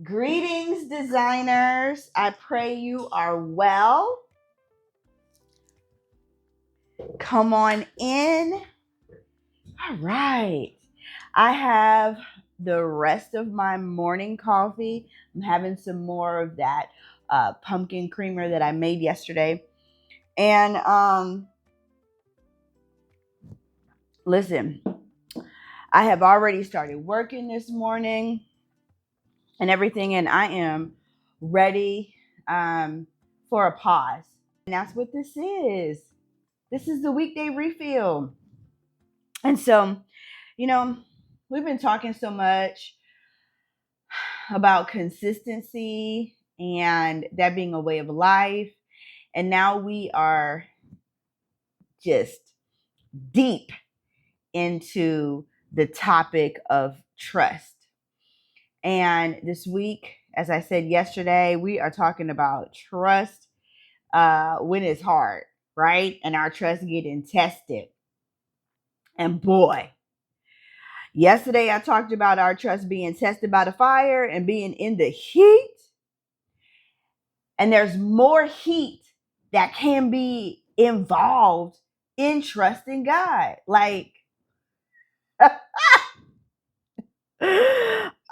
Greetings, designers. I pray you are well. Come on in. All right. I have the rest of my morning coffee. I'm having some more of that pumpkin creamer that I made yesterday. And listen, I have already started working this morning and everything, and I am ready for a pause. And that's what this is. This is the weekday refill. And so, we've been talking so much about consistency and that being a way of life. And now we are just deep into the topic of trust. And this week, as I said yesterday, we are talking about trust when it's hard, right? And our trust getting tested. And boy, yesterday I talked about our trust being tested by the fire and being in the heat. And there's more heat that can be involved in trusting God. Like,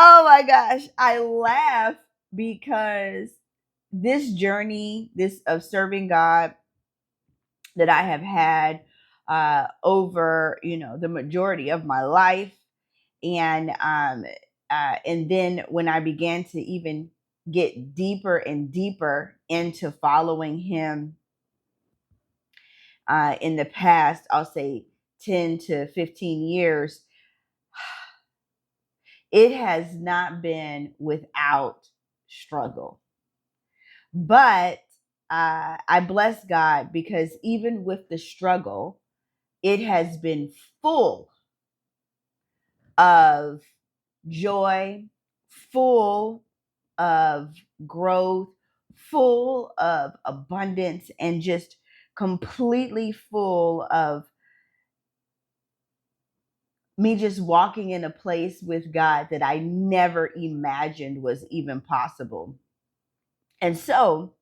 oh my gosh, I laugh because this journey, this of serving God that I have had over, the majority of my life, and then when I began to even get deeper and deeper into following Him in the past, I'll say 10 to 15 years, it has not been without struggle. But I bless God because even with the struggle, it has been full of joy, full of growth, full of abundance, and just completely full of me just walking in a place with God that I never imagined was even possible. And so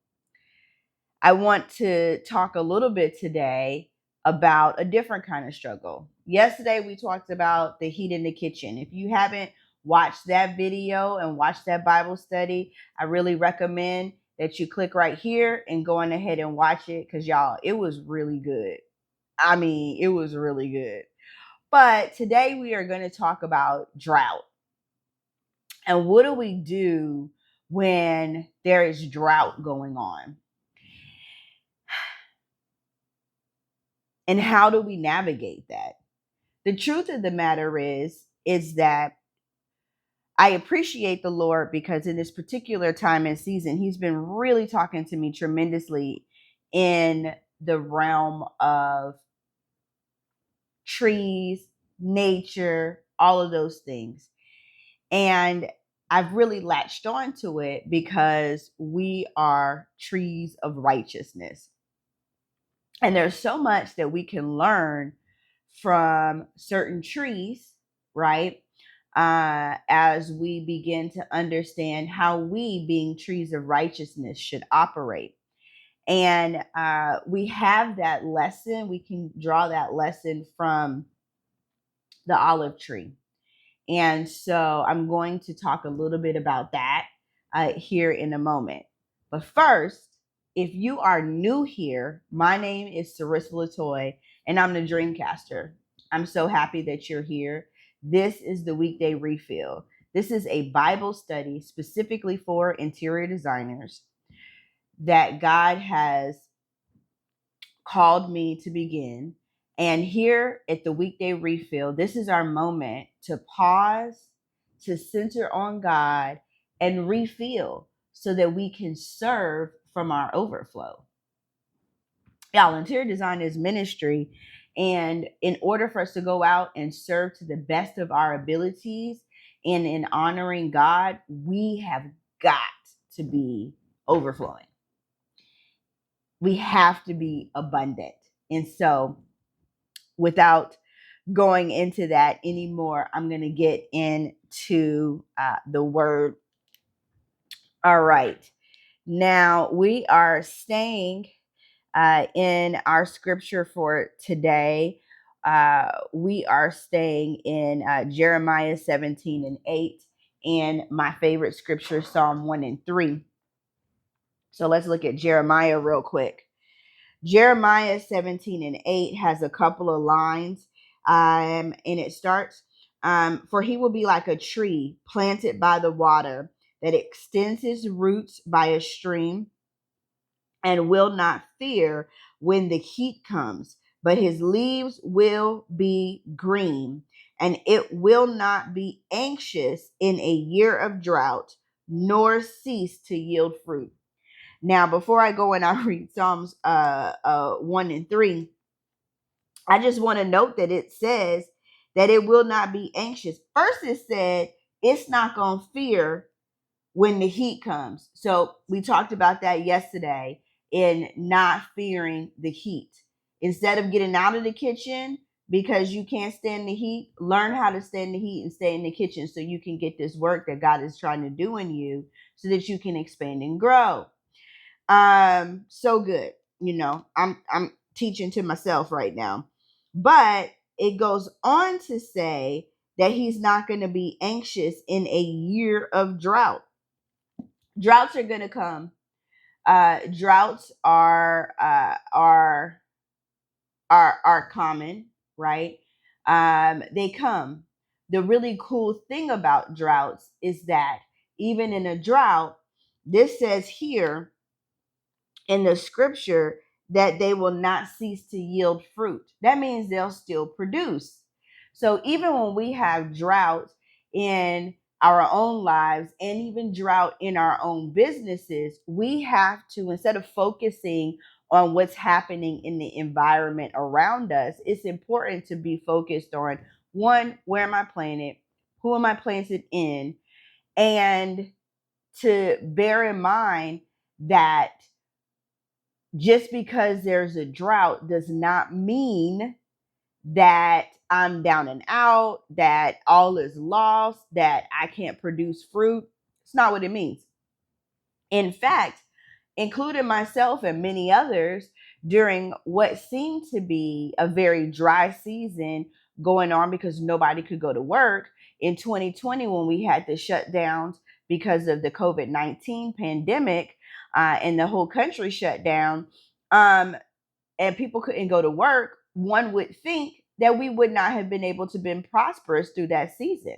I want to talk a little bit today about a different kind of struggle. Yesterday, we talked about the heat in the kitchen. If you haven't watched that video and watched that Bible study, I really recommend that you click right here and go on ahead and watch it because, y'all, it was really good. I mean, it was really good. But today we are going to talk about drought. And what do we do when there is drought going on? And how do we navigate that? The truth of the matter is that I appreciate the Lord because in this particular time and season, He's been really talking to me tremendously in the realm of trees, nature, all of those things. And I've really latched on to it because we are trees of righteousness. And there's so much that we can learn from certain trees, right? As we begin to understand how we, being trees of righteousness, should operate. And we have that lesson. We can draw that lesson from the olive tree. And so I'm going to talk a little bit about that here in a moment. But first, if you are new here, my name is Sarissa Latoy, and I'm the Dreamcaster. I'm so happy that you're here. This is the Weekday Refill. This is a Bible study specifically for interior designers that God has called me to begin. And here at the Weekday Refill, this is our moment to pause, to center on God, and refill so that we can serve from our overflow. Y'all, interior design is ministry. And in order for us to go out and serve to the best of our abilities and in honoring God, we have got to be overflowing. We have to be abundant. And so, without going into that anymore, I'm going to get into the word All right. Now we are staying in our scripture for today. We are staying in Jeremiah 17 and 8, and my favorite scripture, Psalm 1 and 3. So let's look at Jeremiah real quick. Jeremiah 17 and 8 has a couple of lines, and it starts, for he will be like a tree planted by the water that extends his roots by a stream and will not fear when the heat comes, but his leaves will be green, and it will not be anxious in a year of drought, nor cease to yield fruit. Now, before I go and I read Psalms 1 and 3, I just want to note that it says that it will not be anxious. First, it said it's not going to fear when the heat comes. So we talked about that yesterday in not fearing the heat. Instead of getting out of the kitchen because you can't stand the heat, learn how to stand the heat and stay in the kitchen so you can get this work that God is trying to do in you so that you can expand and grow. So good. I'm teaching to myself right now. But it goes on to say that he's not going to be anxious in a year of drought. Droughts are going to come. Droughts are common, right? They come. The really cool thing about droughts is that even in a drought, this says here in the scripture that they will not cease to yield fruit. That means they'll still produce. So even when we have drought in our own lives and even drought in our own businesses, we have to, instead of focusing on what's happening in the environment around us, it's important to be focused on one, where am I planted? Who am I planted in? And to bear in mind that just because there's a drought does not mean that I'm down and out, that all is lost, that I can't produce fruit. It's not what it means. In fact, including myself and many others, during what seemed to be a very dry season going on because nobody could go to work in 2020 when we had the shutdowns because of the COVID-19 pandemic, and the whole country shut down, and people couldn't go to work, one would think that we would not have been able to been prosperous through that season.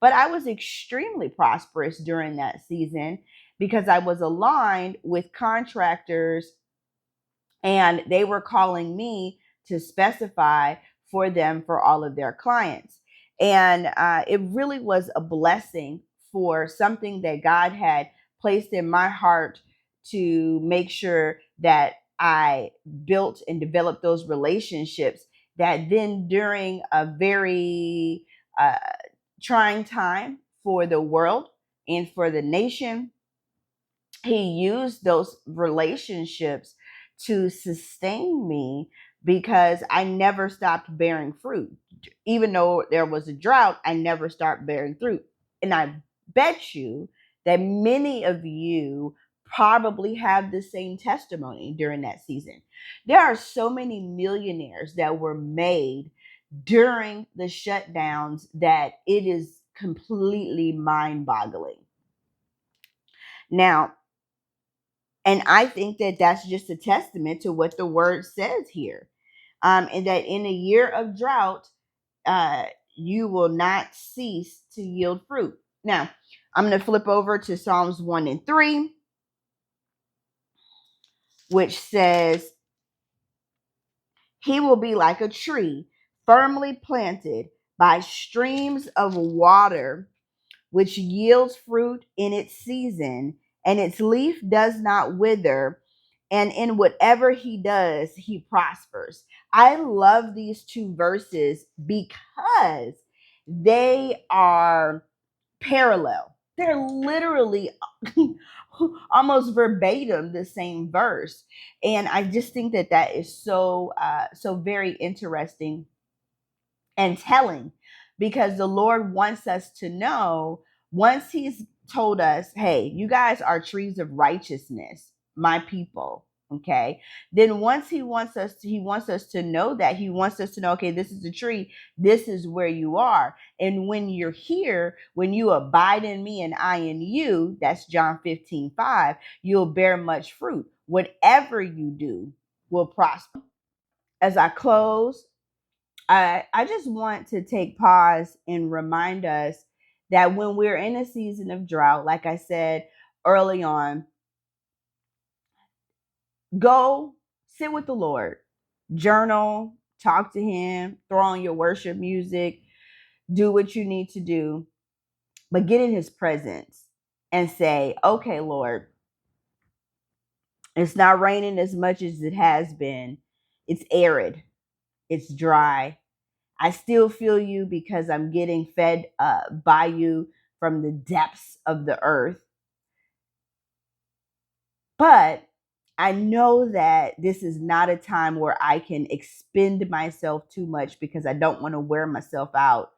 But I was extremely prosperous during that season because I was aligned with contractors and they were calling me to specify for them for all of their clients. And it really was a blessing for something that God had placed in my heart to make sure that I built and developed those relationships. That then, during a very uh, trying time for the world and for the nation, he used those relationships to sustain me because I never stopped bearing fruit. Even though there was a drought, I never stopped bearing fruit. And I bet you that many of you probably have the same testimony during that season. There are so many millionaires that were made during the shutdowns that it is completely mind boggling. Now, and I think that that's just a testament to what the word says here. And that in a year of drought, uh, you will not cease to yield fruit. Now, I'm going to flip over to Psalms 1 and 3, which says, he will be like a tree firmly planted by streams of water, which yields fruit in its season, and its leaf does not wither, and in whatever he does, he prospers. I love these two verses because they are parallel. They're literally almost verbatim the same verse, and I just think that that is so very interesting and telling, because the Lord wants us to know, once he's told us, hey, you guys are trees of righteousness, my people. Okay. Then once he wants us to know that. He wants us to know, okay, this is the tree, this is where you are. And when you're here, when you abide in me and I in you, that's John 15:5, you'll bear much fruit. Whatever you do will prosper. As I close, I just want to take pause and remind us that when we're in a season of drought, like I said early on, go sit with the Lord, journal, talk to him, throw on your worship music, do what you need to do, but get in his presence and say, okay, Lord, it's not raining as much as it has been. It's arid, it's dry. I still feel you because I'm getting fed by you from the depths of the earth. But I know that this is not a time where I can expend myself too much because I don't want to wear myself out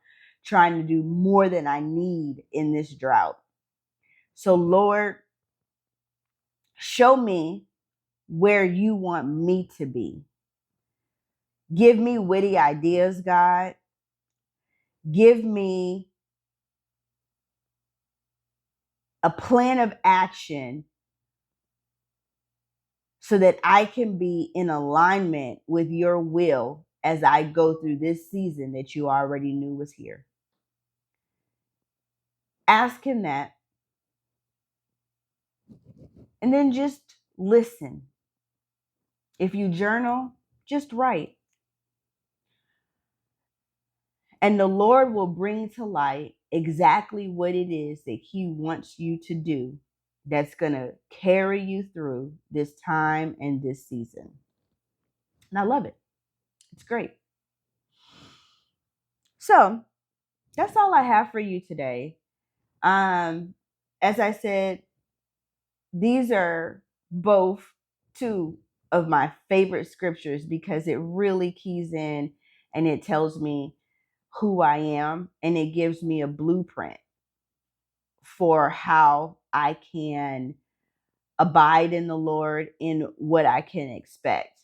trying to do more than I need in this drought. So, Lord, show me where you want me to be. Give me witty ideas, God. Give me a plan of action so that I can be in alignment with your will as I go through this season that you already knew was here. Ask him that, and then just listen. If you journal, just write. And the Lord will bring to light exactly what it is that he wants you to do that's going to carry you through this time and this season. And I love it. It's great. So that's all I have for you today. As I said, these are both two of my favorite scriptures because it really keys in and it tells me who I am and it gives me a blueprint for how I can abide in the Lord in what I can expect.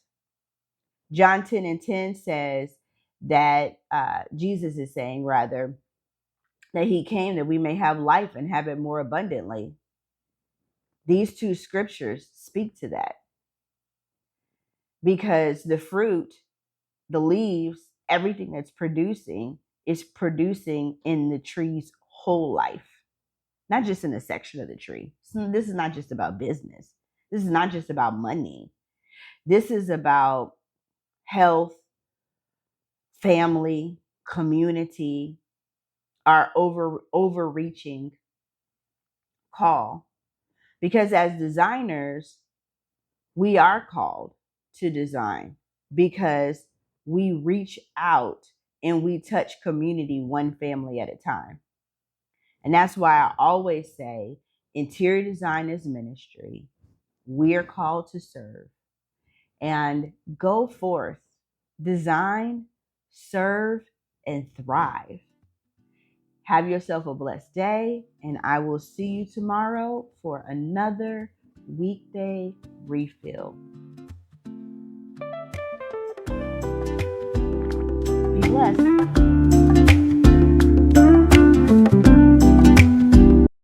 John 10:10 says that Jesus is saying, rather, that he came that we may have life and have it more abundantly. These two scriptures speak to that because the fruit, the leaves, everything that's producing is producing in the tree's whole life, not just in a section of the tree. So this is not just about business. This is not just about money. This is about health, family, community, our overreaching call. Because as designers, we are called to design because we reach out and we touch community one family at a time. And that's why I always say interior design is ministry. We are called to serve and go forth, design, serve, and thrive. Have yourself a blessed day, and I will see you tomorrow for another weekday refill. Be blessed.